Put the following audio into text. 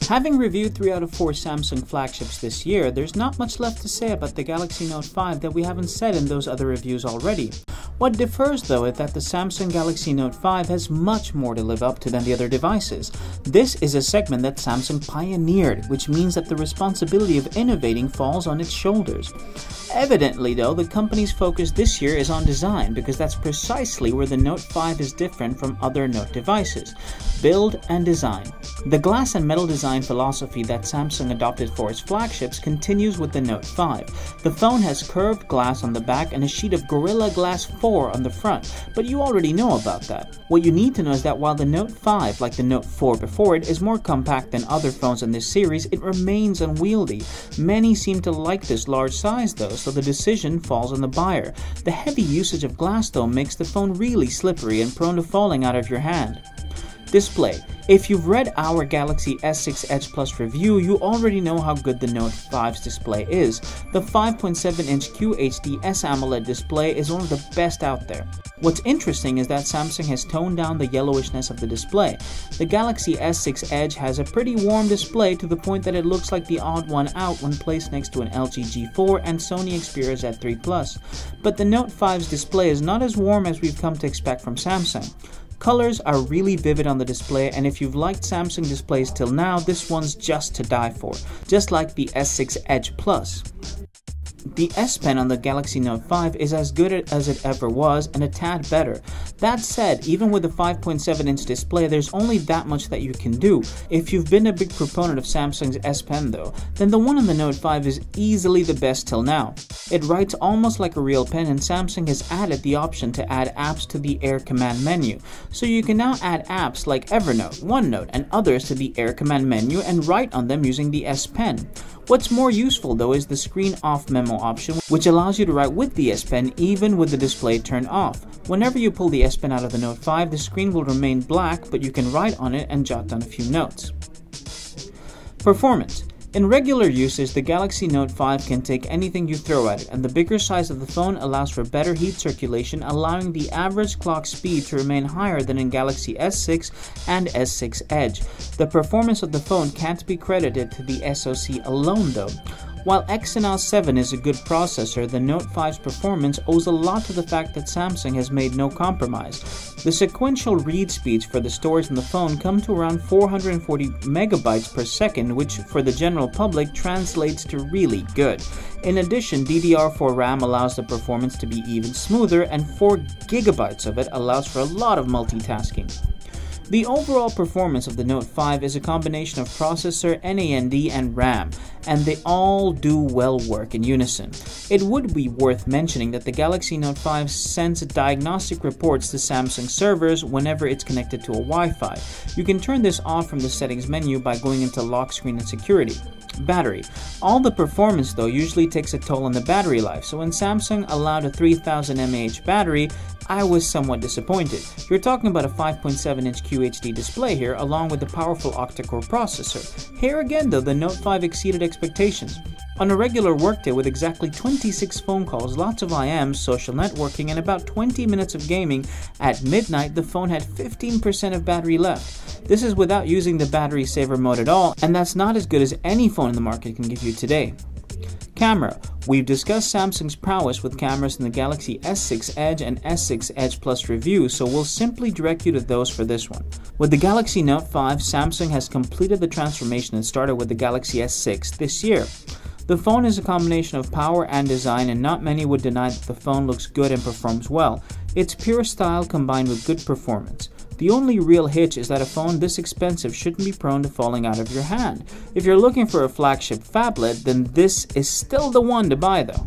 Having reviewed 3 out of 4 Samsung flagships this year, there's not much left to say about the Galaxy Note 5 that we haven't said in those other reviews already. What differs though is that the Samsung Galaxy Note 5 has much more to live up to than the other devices. This is a segment that Samsung pioneered, which means that the responsibility of innovating falls on its shoulders. Evidently though, the company's focus this year is on design, because that's precisely where the Note 5 is different from other Note devices. Build and design. The glass and metal design philosophy that Samsung adopted for its flagships continues with the Note 5. The phone has curved glass on the back and a sheet of Gorilla Glass 4 on the front, but you already know about that. What you need to know is that while the Note 5, like the Note 4 before it, is more compact than other phones in this series, it remains unwieldy. Many seem to like this large size though, so the decision falls on the buyer. The heavy usage of glass though makes the phone really slippery and prone to falling out of your hand. Display. If you've read our Galaxy S6 Edge Plus review, you already know how good the Note 5's display is. The 5.7-inch QHD AMOLED display is one of the best out there. What's interesting is that Samsung has toned down the yellowishness of the display. The Galaxy S6 Edge has a pretty warm display to the point that it looks like the odd one out when placed next to an LG G4 and Sony Xperia Z3 Plus. But the Note 5's display is not as warm as we've come to expect from Samsung. Colors are really vivid on the display, and if you've liked Samsung displays till now, this one's just to die for, just like the S6 Edge Plus. The S Pen on the Galaxy Note 5 is as good as it ever was and a tad better. That said, even with a 5.7-inch display, there's only that much that you can do. If you've been a big proponent of Samsung's S Pen though, then the one on the Note 5 is easily the best till now. It writes almost like a real pen, and Samsung has added the option to add apps to the Air Command menu. So you can now add apps like Evernote, OneNote, and others to the Air Command menu and write on them using the S Pen. What's more useful though is the screen off memo option, which allows you to write with the S Pen even with the display turned off. Whenever you pull the S Pen out of the Note 5, the screen will remain black, but you can write on it and jot down a few notes. Performance. In regular usage, the Galaxy Note 5 can take anything you throw at it, and the bigger size of the phone allows for better heat circulation, allowing the average clock speed to remain higher than in Galaxy S6 and S6 Edge. The performance of the phone can't be credited to the SoC alone though. While Exynos 7 is a good processor, the Note 5's performance owes a lot to the fact that Samsung has made no compromise. The sequential read speeds for the storage in the phone come to around 440 megabytes per second, which for the general public translates to really good. In addition, DDR-IV RAM allows the performance to be even smoother, and 4 gigabytes of it allows for a lot of multitasking. The overall performance of the Note 5 is a combination of processor, NAND, and RAM, and they all do well work in unison. It would be worth mentioning that the Galaxy Note 5 sends diagnostic reports to Samsung servers whenever it's connected to a Wi-Fi. You can turn this off from the settings menu by going into lock screen and security. Battery. All the performance though usually takes a toll on the battery life, so when Samsung allowed a 3000 mAh battery, I was somewhat disappointed. You're talking about a 5.7-inch QHD display here, along with a powerful octa-core processor. Here again though, the Note 5 exceeded expectations. On a regular workday with exactly 26 phone calls, lots of IMs, social networking, and about 20 minutes of gaming, at midnight the phone had 15% of battery left. This is without using the battery saver mode at all, and that's not as good as any phone in the market can give you today. Camera. We've discussed Samsung's prowess with cameras in the Galaxy S6 Edge and S6 Edge Plus review, so we'll simply direct you to those for this one. With the Galaxy Note 5, Samsung has completed the transformation that started with the Galaxy S6 this year. The phone is a combination of power and design, and not many would deny that the phone looks good and performs well. It's pure style combined with good performance. The only real hitch is that a phone this expensive shouldn't be prone to falling out of your hand. If you're looking for a flagship phablet, then this is still the one to buy though.